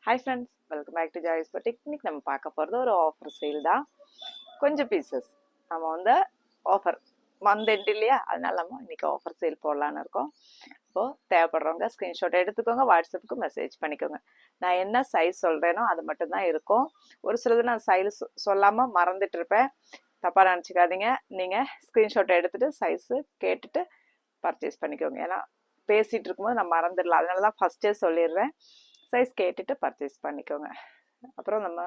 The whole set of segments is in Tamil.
Hi friends, welcome back to Joy's Boutique. இன்னைக்கு நம்ம பார்க்க போகிறது ஒரு ஆஃபர் சேல் தான். கொஞ்சம் பீசஸ் நம்ம வந்து ஆஃபர் மந்த் எண்ட் இல்லையா, அதனால நம்ம இன்னைக்கு ஆஃபர் சேல் போடலான்னு இருக்கோம். இப்போது தேவைப்படுறவங்க ஸ்க்ரீன்ஷாட் எடுத்துக்கோங்க, வாட்ஸ்அப்புக்கு மெசேஜ் பண்ணிக்கோங்க. நான் என்ன சைஸ் சொல்கிறேனோ அது மட்டும்தான் இருக்கும். ஒரு சிலது நான் சைஸ் சொல்லாமல் மறந்துட்டு இருப்பேன், தப்பாக நினச்சிக்காதீங்க. நீங்கள் ஸ்க்ரீன்ஷாட் எடுத்துகிட்டு சைஸு கேட்டுட்டு பர்ச்சேஸ் பண்ணிக்கோங்க. ஏன்னா பேசிகிட்டு இருக்கும்போது நான் மறந்துடலாம், அதனால தான் ஃபஸ்ட்டே சொல்லிடுறேன். சைஸ் கேட்டுட்டு பர்ச்சேஸ் பண்ணிக்கோங்க. அப்புறம் நம்ம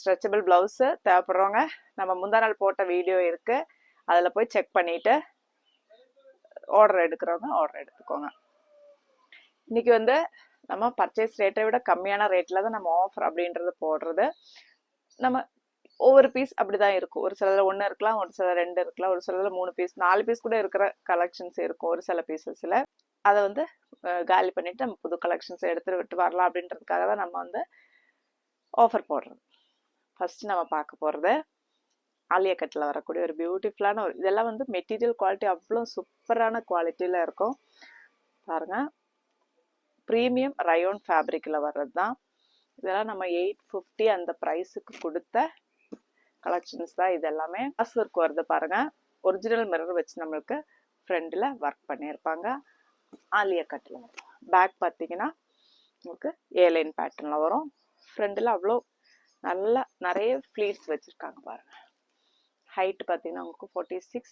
ஸ்ட்ரெச்சபிள் ப்ளவுஸு தேவைப்படுறவங்க நம்ம முந்தா நாள் போட்ட வீடியோ இருக்குது, அதில் போய் செக் பண்ணிவிட்டு ஆர்டர் எடுக்கிறவங்க ஆர்டர் எடுத்துக்கோங்க. இன்றைக்கி வந்து நம்ம பர்ச்சேஸ் ரேட்டை விட கம்மியான ரேட்டில் தான் நம்ம ஆஃபர் அப்படின்றது போடுறது. நம்ம ஒவ்வொரு பீஸ் அப்படி தான் இருக்கும். ஒரு சிலதில் 1 இருக்கலாம், ஒரு சில 2 இருக்கலாம், ஒரு சிலதில் 3 பீஸ் 4 பீஸ் கூட இருக்கிற கலெக்ஷன்ஸ் இருக்கும் ஒரு சில பீசஸில். அதை வந்து காலி பண்ணிவிட்டு நம்ம புது கலெக்ஷன்ஸ் எடுத்துகிட்டு விட்டு வரலாம் அப்படின்றதுக்காக தான் நம்ம வந்து ஆஃபர் போடுறது. ஃபஸ்ட்டு நம்ம பார்க்க போகிறது ஆலியா கட்டில் வரக்கூடிய ஒரு பியூட்டிஃபுல்லான ஒரு, இதெல்லாம் வந்து மெட்டீரியல் குவாலிட்டி அவ்வளோ சூப்பரான குவாலிட்டியில் இருக்கும். பாருங்கள், ப்ரீமியம் ரயோன் ஃபேப்ரிக்கில் வர்றது தான். இதெல்லாம் நம்ம 850 அந்த ப்ரைஸுக்கு கொடுத்த கலெக்ஷன்ஸ் தான். இது எல்லாமே கிளாஸ் ஒர்க் வருது பாருங்கள். ஒரிஜினல் மிரர் வச்சு நம்மளுக்கு ஃப்ரண்டில் ஒர்க் பண்ணியிருப்பாங்க. ஆலியா கட்டில் வரும். பேக் பார்த்தீங்கன்னா உங்களுக்கு ஏலைன் பேட்டர்னில் வரும். ஃப்ரண்டில் அவ்வளோ நல்லா நிறைய ஃப்ளீட்ஸ் வச்சுருக்காங்க பாருங்கள். ஹைட்டு பார்த்தீங்கன்னா உங்களுக்கு 46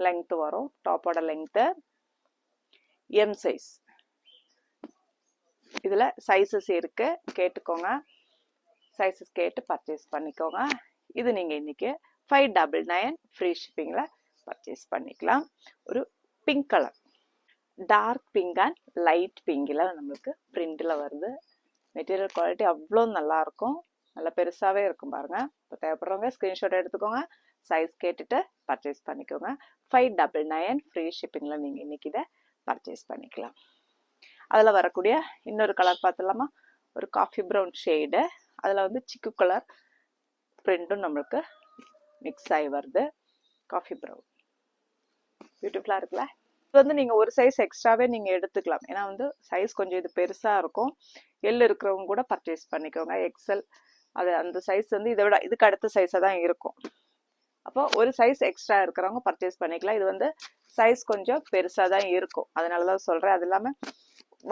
லெங்க்த்து வரும். டாப்போட லெங்க்த்து எம் சைஸ். இதில் சைஸஸ் இருக்குது, கேட்டுக்கோங்க. சைஸஸ் கேட்டு பர்ச்சேஸ் பண்ணிக்கோங்க. இது நீங்கள் இன்றைக்கி 599 ஃப்ரீ ஷிப்பிங்கில் பர்ச்சேஸ் பண்ணிக்கலாம். ஒரு pink colour, dark pink and light பிங்கில் நம்மளுக்கு பிரிண்டில் வருது. மெட்டீரியல் குவாலிட்டி அவ்வளோ நல்லாயிருக்கும், நல்லா பெருசாகவே இருக்கும் பாருங்கள். இப்போ தேவைப்படுறவங்க ஸ்க்ரீன்ஷாட் எடுத்துக்கோங்க, சைஸ் கேட்டுட்டு பர்ச்சேஸ் பண்ணிக்கோங்க. 599 ஃப்ரீ ஷிப்பிங்கில் நீங்கள் இன்றைக்கி இதை பர்ச்சேஸ் பண்ணிக்கலாம். அதில் வரக்கூடிய இன்னொரு கலர் பார்த்துலாமா, ஒரு காஃபி ப்ரௌன் ஷேடு, அதில் வந்து சிக்கு கலர் பிரிண்ட்டும் நம்மளுக்கு மிக்ஸ் ஆகி வருது. காஃபி ப்ரௌன் பியூட்டிஃபுல்லாக இருக்குல்ல. இது வந்து நீங்கள் ஒரு சைஸ் எக்ஸ்ட்ராவே நீங்கள் எடுத்துக்கலாம். ஏன்னா வந்து சைஸ் கொஞ்சம் இது பெருசாக இருக்கும். எல் இருக்கிறவங்க கூட பர்ச்சேஸ் பண்ணிக்கோங்க. எக்ஸல் அது அந்த சைஸ் வந்து இதை விட இதுக்கு அடுத்த சைஸாக தான் இருக்கும். அப்போ ஒரு சைஸ் எக்ஸ்ட்ரா இருக்கிறவங்க பர்ச்சேஸ் பண்ணிக்கலாம். இது வந்து சைஸ் கொஞ்சம் பெருசாக தான் இருக்கும், அதனால தான் சொல்கிறேன். அது இல்லாமல்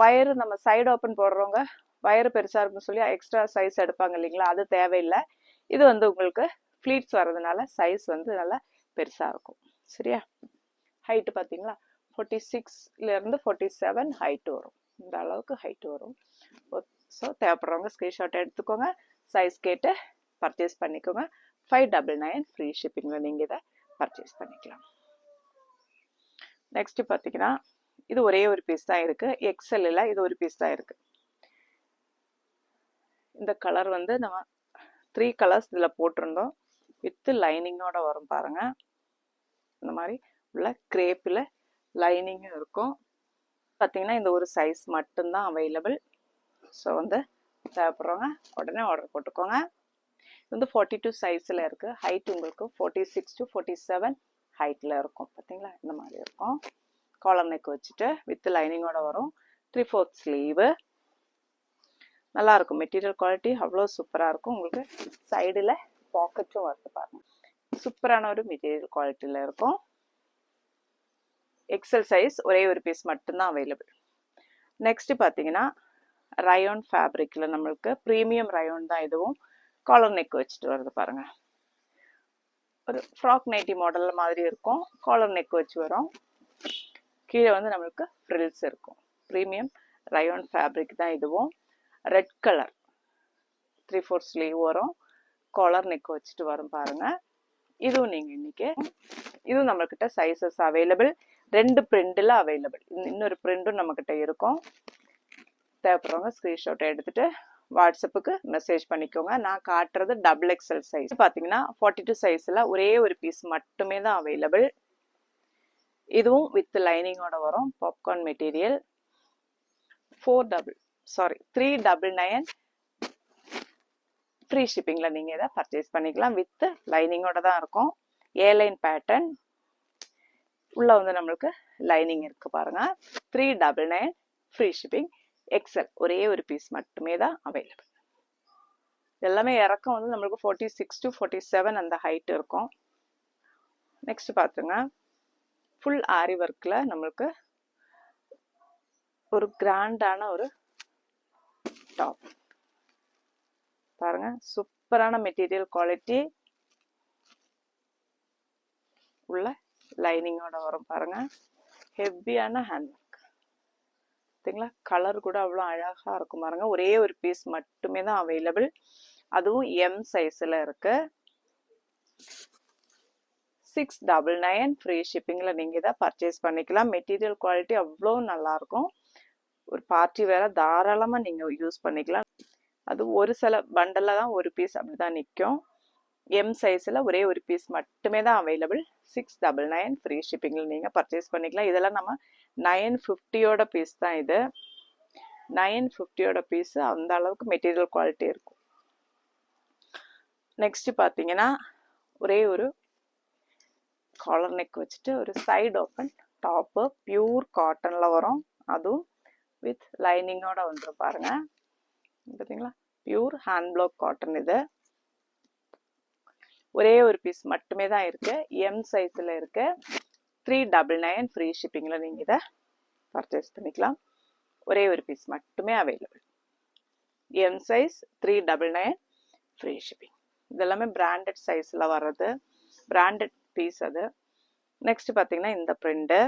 வயரு நம்ம சைடு ஓப்பன் போடுறவங்க வயரு பெருசாக இருக்குன்னு சொல்லி எக்ஸ்ட்ரா சைஸ் எடுப்பாங்க இல்லைங்களா, அது தேவையில்லை. இது வந்து உங்களுக்கு ஃப்ளீட்ஸ் வர்றதுனால சைஸ் வந்து நல்லா பெருசாக இருக்கும். சரியா? ஹைட்டு பார்த்தீங்களா 46லேருந்து 47 ஹைட்டு வரும். இந்த அளவுக்கு ஹைட்டு வரும். ஸோ தேவைப்படுறவங்க ஸ்க்ரீன்ஷாட் எடுத்துக்கோங்க, சைஸ் கேட்டு பர்ச்சேஸ் பண்ணிக்கோங்க. 599 ஃப்ரீ ஷிப்பிங்கில் நீங்கள் இதை பர்ச்சேஸ் பண்ணிக்கலாம். நெக்ஸ்ட்டு பார்த்தீங்கன்னா இது ஒரே ஒரு பீஸ் தான் இருக்குது. எக்ஸலில் இது ஒரு பீஸ் தான் இருக்குது. இந்த கலர் வந்து நம்ம 3 கலர்ஸ் இதில் போட்டிருந்தோம். வித்து லைனிங்கோட வரும் பாருங்கள். இந்த மாதிரி உள்ள கிரேப்பில் லைனிங்கும் இருக்கும். பார்த்தீங்கன்னா இந்த ஒரு சைஸ் மட்டும்தான் அவைலபிள். ஸோ வந்து தேவைப்படுறவங்க உடனே ஆர்டர் போட்டுக்கோங்க. இது வந்து 42 சைஸில் இருக்குது. ஹைட் உங்களுக்கு 46 to 47 ஹைட்டில் இருக்கும். பார்த்தீங்களா, இந்த மாதிரி இருக்கும். காலர் நெக் வச்சுட்டு வித் லைனிங்கோட வரும். 3/4 ஸ்லீவு. நல்லாயிருக்கும். மெட்டீரியல் குவாலிட்டி அவ்வளோ சூப்பராக இருக்கும். உங்களுக்கு சைடில் பாக்கெட்டும் வருது பாருங்கள். சூப்பரான ஒரு மெட்டீரியல் குவாலிட்டியில் இருக்கும். எக்ஸல் சைஸ் ஒரே ஒரு பீஸ் மட்டும்தான் அவைலபிள். நெக்ஸ்ட்டு பார்த்தீங்கன்னா ரயோன் ஃபேப்ரிக்கில் நம்மளுக்கு ப்ரீமியம் ரயோன் தான். இதுவும் காலர் நெக் வச்சுட்டு வருது பாருங்கள். ஒரு ஃப்ராக் நைட்டி மாடல் மாதிரி இருக்கும். காலர் நெக் வச்சு வரும். கீழே வந்து நம்மளுக்கு ஃப்ரில்ஸ் இருக்கும். ப்ரீமியம் ரயோன் ஃபேப்ரிக் தான் இதுவும். ரெட் கலர் 3/4 ஸ்லீவ் வரும். காலர் நெக் வச்சுட்டு வரும் பாருங்கள். இதுவும் நீங்கள் இன்றைக்கி இதுவும் நம்மக்கிட்ட சைஸஸ் அவைலபிள். 2 பிரிண்டில் அவைலபிள். இன்னொரு பிரிண்டும் நம்மக்கிட்ட இருக்கும். தேவைப்படுறவங்க ஸ்க்ரீன்ஷாட் எடுத்துகிட்டு வாட்ஸ்அப்புக்கு மெசேஜ் பண்ணிக்கோங்க. நான் காட்டுறது XXL சைஸ். பார்த்தீங்கன்னா 42 சைஸில் ஒரே ஒரு பீஸ் மட்டுமே தான் அவைலபிள். இதுவும் வித் லைனிங்கோட வரும். Popcorn material. 399 ஃப்ரீ ஷிப்பிங்கில் நீங்கள் இதை பர்ச்சேஸ் பண்ணிக்கலாம். வித் லைனிங்கோட தான் இருக்கும். ஏலைன் பேட்டர்ன் உள்ளே வந்து நம்மளுக்கு லைனிங் இருக்குது பாருங்கள். 399 ஃப்ரீ ஷிப்பிங். எக்ஸல் ஒரே ஒரு பீஸ் மட்டுமே தான் அவைலபிள். எல்லாமே இறக்கம் வந்து நம்மளுக்கு 46 to 47 அந்த ஹைட் இருக்கும். நெக்ஸ்ட் பார்த்துங்க, ஃபுல் ஆரி ஒர்க்கில் நம்மளுக்கு ஒரு கிராண்டான ஒரு டாப் பாருங்க. சூப்பரான மெட்டீரியல் குவாலிட்டி உள்ள லைனிங்கோட வரும் பாருங்க. ஹெவியான ஹேண்ட் ஒர்க் பார்த்தீங்களா? கலர் கூட அவ்வளோ அழகாக இருக்கும் பாருங்க. ஒரே ஒரு பீஸ் மட்டுமே தான் அவைலபிள், அதுவும் எம் சைஸில் இருக்கு. 699 ஃப்ரீ ஷிப்பிங்கில் நீங்கள் இதை பர்ச்சேஸ் பண்ணிக்கலாம். மெட்டீரியல் குவாலிட்டி அவ்வளோ நல்லாயிருக்கும். ஒரு பார்ட்டி வேற தாராளமாக நீங்கள் யூஸ் பண்ணிக்கலாம். அது ஒரு சில பண்டலில் தான் ஒரு பீஸ் அப்படி தான் நிற்கும். எம் சைஸில் ஒரே ஒரு பீஸ் மட்டுமே தான் அவைலபிள். 699 ஃப்ரீ ஷிப்பிங்கில் நீங்கள் பர்ச்சேஸ் பண்ணிக்கலாம். இதெல்லாம் நம்ம 950யோட பீஸ் தான் இது. 950யோட பீஸ் அந்த அளவுக்கு மெட்டீரியல் குவாலிட்டி இருக்கும். நெக்ஸ்ட் பார்த்தீங்கன்னா ஒரே ஒரு காலர் நெக் வச்சுட்டு ஒரு சைடு ஓப்பன் டாப்பு பியூர் காட்டனில் வரும். அதுவும் வித் லைனிங்கோட வந்துடும் பாருங்க. பார்த்தீங்களா? Pure hand black cotton. இது ஒரே ஒரு பீஸ் மட்டுமே தான் இருக்கு. எம் சைஸில் இருக்கு. 399 ஃப்ரீ ஷிப்பிங்கில் நீங்கள் இதை பர்ச்சேஸ் பண்ணிக்கலாம். ஒரே ஒரு பீஸ் மட்டுமே available. M size 399 free shipping. இதெல்லாமே பிராண்டட் சைஸில் வர்றது, பிராண்டட் பீஸ் அது. நெக்ஸ்ட் பார்த்தீங்கன்னா இந்த பிரிண்ட்டு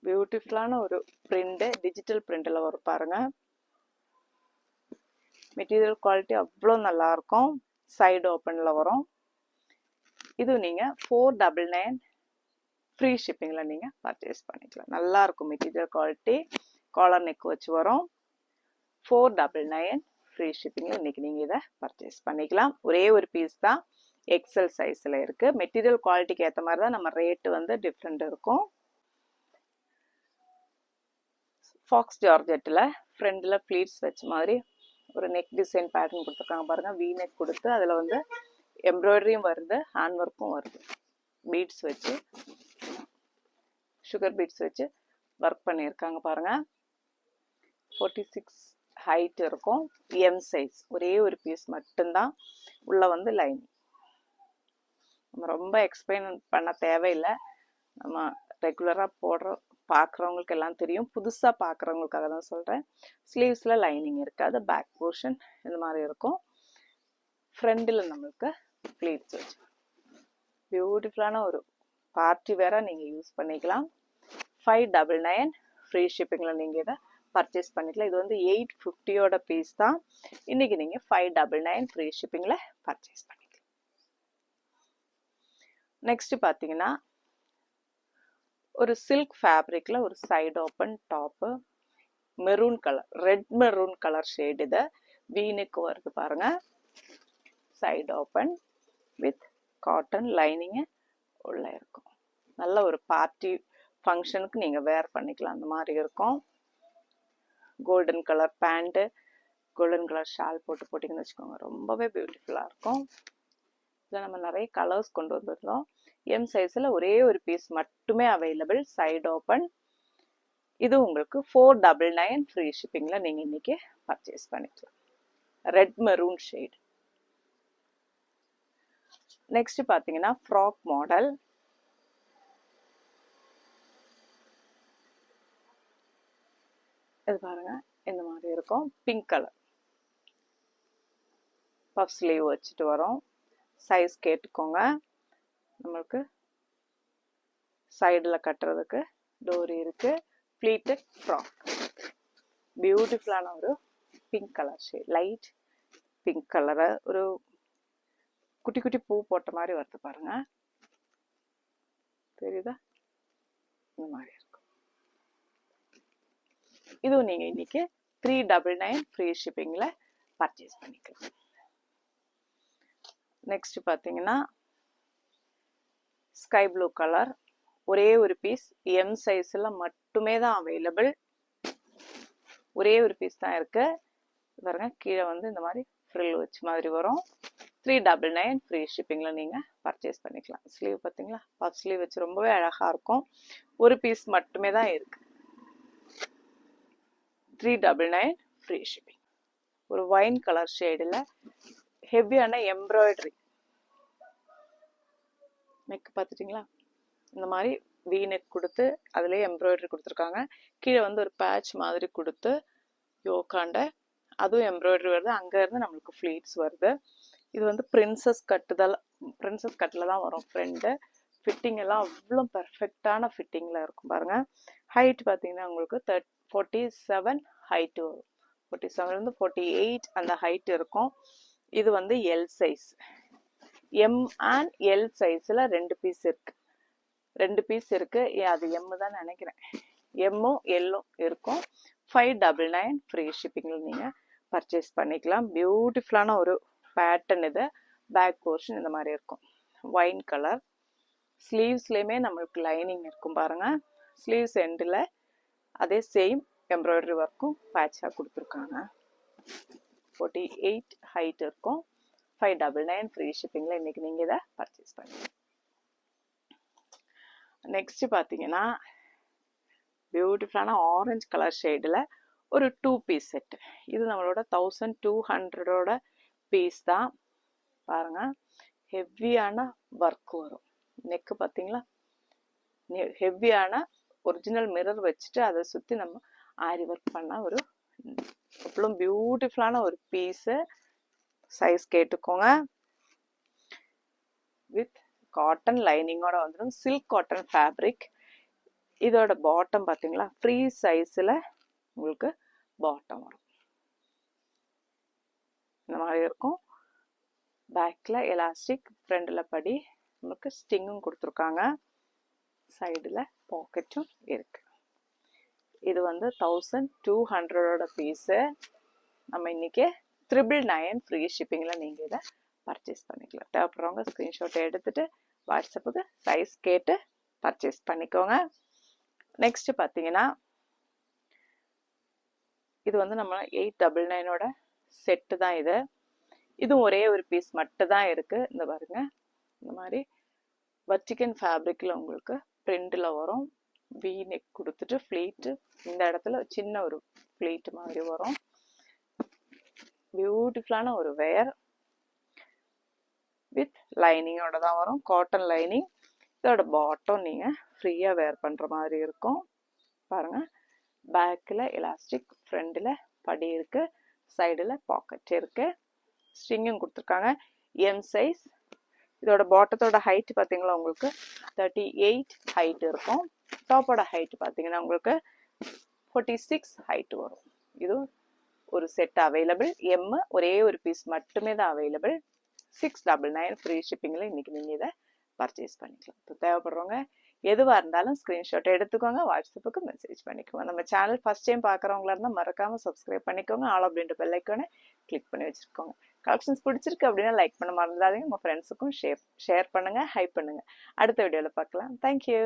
பியூட்டிஃபுல்லான ஒரு பிரிண்ட், டிஜிட்டல் பிரிண்டில் வரும் பாருங்க. மெட்டீரியல் குவாலிட்டி அவ்வளோ நல்லா இருக்கும். சைடு ஓப்பனில் வரும். இது நீங்கள் 499 ஃப்ரீ ஷிப்பிங்கில் நீங்கள் பர்ச்சேஸ் பண்ணிக்கலாம். நல்லா இருக்கும் மெட்டீரியல் குவாலிட்டி. காலர் நெக் வச்சு வரும். 499 ஃப்ரீ ஷிப்பிங்கில் இன்னைக்கு நீங்கள் இதை பர்ச்சேஸ் பண்ணிக்கலாம். ஒரே ஒரு பீஸ் தான் எக்ஸல் சைஸில் இருக்குது. மெட்டீரியல் குவாலிட்டிக்கு ஏற்ற மாதிரி தான் நம்ம ரேட்டு வந்து டிஃப்ரெண்ட் இருக்கும். ஃபாக்ஸ் ஜார்ஜெட்டில் ஃப்ரண்டில் ஃப்ளீட்ஸ் வச்ச மாதிரி ஒரு நெக் டிசைன் பேட்டர்ன் கொடுத்துருக்காங்க பாருங்கள். வி நெக் கொடுத்து அதில் வந்து எம்ப்ராய்டரியும் வருது, ஹேண்ட் ஒர்க்கும் வருது. பீட்ஸ் வச்சு, சுகர் பீட்ஸ் வச்சு ஒர்க் பண்ணியிருக்காங்க பாருங்கள். 46 ஹைட் இருக்கும். எம் சைஸ் ஒரே ஒரு பீஸ் மட்டும்தான். உள்ள வந்து லைனிங். நம்ம ரொம்ப எக்ஸ்பிளைன் பண்ண தேவையில்லை. நம்ம ரெகுலராக பார்க்குறவங்களுக்கு எல்லாம் தெரியும். புதுசாக பார்க்குறவங்களுக்காக தான் சொல்கிறேன். ஸ்லீவ்ஸில் லைனிங் இருக்காது. பேக் போர்ஷன் இந்த மாதிரி இருக்கும். ஃப்ரண்டில் நம்மளுக்கு ப்ளீட்ஸ் வச்சு பியூட்டிஃபுல்லான ஒரு பார்ட்டி வேற நீங்கள் யூஸ் பண்ணிக்கலாம். 599 ஃப்ரீ ஷிப்பிங்கில் நீங்கள் இதை பர்ச்சேஸ் பண்ணிக்கலாம். இது வந்து 850யோட பீஸ் தான். இன்னைக்கு நீங்கள் 599 ஃப்ரீ ஷிப்பிங்கில் பர்ச்சேஸ் பண்ணிக்கலாம். நெக்ஸ்ட் பார்த்தீங்கன்னா ஒரு சில்க் ஃபேப்ரிக்ல ஒரு side open top, maroon colour, red maroon colour shade. இது வீனுக்கு வருது பாருங்க. Side open with cotton lining உள்ள இருக்கும். நல்ல ஒரு பார்ட்டி ஃபங்க்ஷனுக்கு நீங்கள் வேர் பண்ணிக்கலாம். அந்த மாதிரி இருக்கும். Golden colour pant, golden colour shawl போட்டிங்கன்னு வச்சுக்கோங்க, ரொம்பவே பியூட்டிஃபுல்லாக இருக்கும். இதில் நம்ம நிறைய கலர்ஸ் கொண்டு வந்துருந்தோம். எம் சைஸில் ஒரே ஒரு பீஸ் மட்டுமே அவைலபிள். Side open. இது உங்களுக்கு 499 ஃப்ரீ ஷிப்பிங்கில் நீங்கள் இன்னைக்கு பர்ச்சேஸ் பண்ணிக்கலாம். Red maroon shade. நெக்ஸ்ட் பார்த்தீங்கன்னா ஃப்ராக் மாடல். இது பாருங்க, இந்த மாதிரி இருக்கும். பிங்க் கலர் பஃப் ஸ்லீவ் வச்சுட்டு வரும். சைஸ் கேட்டுக்கோங்க. நம்மளுக்கு சைடில் கட்டுறதுக்கு டோரி இருக்கு. Pleated frock. பியூட்டிஃபுல்லான ஒரு pink colour shade, light pink கலரை ஒரு குட்டி குட்டி பூ போட்ட மாதிரி வருது பாருங்க. தெரியுதா? இந்த மாதிரி இருக்கும். இதுவும் நீங்க இன்னைக்கு 399 ஃப்ரீ ஷிப்பிங்ல பர்ச்சேஸ் பண்ணிக்கலாம். நெக்ஸ்ட் பார்த்தீங்கன்னா ஸ்கை ப்ளூ கலர். ஒரே ஒரு பீஸ் எம் சைஸில் மட்டுமே தான் அவைலபிள். ஒரே ஒரு பீஸ் தான் இருக்கு பாருங்க. கீழே வந்து இந்த மாதிரி ஃப்ரில் வச்சு மாதிரி வரும். 399 ஃப்ரீ ஷிப்பிங்கில் நீங்கள் பர்ச்சேஸ் பண்ணிக்கலாம். ஸ்லீவ் பார்த்தீங்களா? பஃப் ஸ்லீவ் வச்சு ரொம்பவே அழகாக இருக்கும். ஒரு பீஸ் மட்டுமே தான் இருக்கு. 399 ஃப்ரீ ஷிப்பிங். ஒரு வைன் கலர் ஷேடில் ஹெவியான எம்ப்ராய்டரி நெக் பார்த்துட்டிங்களா? இந்த மாதிரி வி நெக் கொடுத்து அதுலேயே எம்ப்ராய்டரி கொடுத்துருக்காங்க. கீழே வந்து ஒரு பேட்ச் மாதிரி கொடுத்து யோக்காண்ட அதுவும் எம்ப்ராய்டரி வருது. அங்கேருந்து நம்மளுக்கு ஃப்ளீட்ஸ் வருது. இது வந்து பிரின்சஸ் கட்டில் தான் வரும். ஃப்ரெண்டு ஃபிட்டிங் எல்லாம் அவ்வளோ பெர்ஃபெக்டான ஃபிட்டிங்கில் இருக்கும் பாருங்கள். ஹைட் பார்த்தீங்கன்னா உங்களுக்கு 47 ஹைட்டு வரும். 47 48 அந்த ஹைட் இருக்கும். இது வந்து L size. M and L சைஸில் 2 பீஸ் இருக்குது. 2 பீஸ் இருக்குது. அது எம்மு தான் நினைக்கிறேன். எம்மும் எல்லும் இருக்கும். 599 ஃப்ரீ ஷிப்பிங்கில் நீங்கள் பர்ச்சேஸ் பண்ணிக்கலாம். பியூட்டிஃபுல்லான ஒரு பேட்டர்ன் இது. பேக் போர்ஷன் இந்த மாதிரி இருக்கும். Wine colour. ஸ்லீவ்ஸ்லேயுமே நம்மளுக்கு லைனிங் இருக்கும் பாருங்கள். ஸ்லீவ்ஸ் எண்டில் அதே சேம் எம்ப்ராய்டரி ஒர்க்கும் பேட்சாக கொடுத்துருக்காங்க. 48 ஹைட் இருக்கும். 599 ஃப்ரீ ஷிப்பிங்கில் இன்றைக்கி நீங்கள் இதை பர்ச்சேஸ் பண்ணுங்கள். நெக்ஸ்ட் பார்த்தீங்கன்னா பியூட்டிஃபுல்லான ஆரஞ்சு கலர் ஷேடில் ஒரு 2 பீஸ் செட்டு. இது நம்மளோட 1200 பீஸ் தான். பாருங்கள், ஹெவியான ஒர்க் வரும். நெக்கு பார்த்தீங்களா? ஹெவியான ஒரிஜினல் மிரர் வச்சுட்டு அதை சுற்றி நம்ம ஆரி ஒர்க் பண்ண ஒரு அவ்வளோ பியூட்டிஃபுல்லான ஒரு பீஸு. சைஸ் கேட்டுக்கோங்க. வித் காட்டன் லைனிங்கோட வந்துடும். Silk cotton fabric. இதோட பாட்டம் பார்த்தீங்களா? ஃப்ரீ சைஸில் உங்களுக்கு பாட்டம் வரும். இந்த மாதிரி இருக்கும். பேக்கில் எலாஸ்டிக், ஃப்ரண்டில் படி, நமக்கு ஸ்டிங்கும் கொடுத்துருக்காங்க. சைடில் பாக்கெட்டும் இருக்குது. இது வந்து 1200 பீஸு. நம்ம இன்றைக்கி 999 ஃப்ரீ ஷிப்பிங்கில் நீங்கள் இதை பர்ச்சேஸ் பண்ணிக்கலாம். தேவைப்படுறவங்க ஸ்க்ரீன்ஷாட் எடுத்துகிட்டு வாட்ஸ்அப்புக்கு சைஸ் கேட்டு பர்ச்சேஸ் பண்ணிக்கோங்க. நெக்ஸ்ட்டு பார்த்தீங்கன்னா இது வந்து நம்ம 899 செட்டு தான் இது. இதுவும் ஒரே ஒரு பீஸ் மட்டும் தான் இருக்குது. இந்த பாருங்க, இந்த மாதிரி வர்டிகன் ஃபேப்ரிக்கில் உங்களுக்கு பிரிண்டில் வரும். வி நெக் கொடுத்துட்டு ஃப்ளீட்டு இந்த இடத்துல சின்ன ஒரு ஃப்ளீட் மாதிரி வரும். பியூட்டிஃபுல்லான ஒரு வேர் வித் லைனிங்கோட தான் வரும். Cotton lining. இதோட பாட்டம் நீங்கள் ஃப்ரீயாக வேர் பண்ணுற மாதிரி இருக்கும். பாருங்கள், பேக்கில் எலாஸ்டிக், ஃப்ரண்டில் படி இருக்குது, சைடில் பாக்கெட் இருக்குது, ஸ்ட்ரிங்கும் கொடுத்துருக்காங்க. M size. இதோட பாட்டத்தோட ஹைட் பார்த்தீங்களா உங்களுக்கு 38 ஹைட் இருக்கும். டாப்போட ஹைட் பார்த்தீங்கன்னா உங்களுக்கு 46 ஹைட் வரும். இது ஒரு செட் அவைலபிள். எம் ஒரே ஒரு பீஸ் மட்டுமே தான் அவைலபிள். 699 ஃப்ரீ ஷிப்பிங்கில் இன்றைக்கி நீங்கள் இதை பர்ச்சேஸ் பண்ணிக்கலாம். இப்போ தேவைப்படுறவங்க எதுவாக இருந்தாலும் ஸ்க்ரீன்ஷாட் எடுத்துக்கோங்க, வாட்ஸ்அப்புக்கு மெசேஜ் பண்ணிக்கோங்க. நம்ம சேனல் ஃபஸ்ட் டைம் பார்க்குறவங்களா இருந்தால் மறக்காமல் சப்ஸ்கிரைப் பண்ணிக்கோங்க. ஆல் அப்படின்ற பெல் ஐக்கானை கிளிக் பண்ணி வச்சுருக்கோங்க. கலெக்ஷன்ஸ் பிடிச்சிருக்கு அப்படின்னா லைக் பண்ண மறந்துடாதீங்க. உங்கள் ஃப்ரெண்ட்ஸுக்கும் ஷேர் பண்ணுங்கள், ஹைப் பண்ணுங்கள். அடுத்த வீடியோவில் பார்க்கலாம். தேங்க்யூ.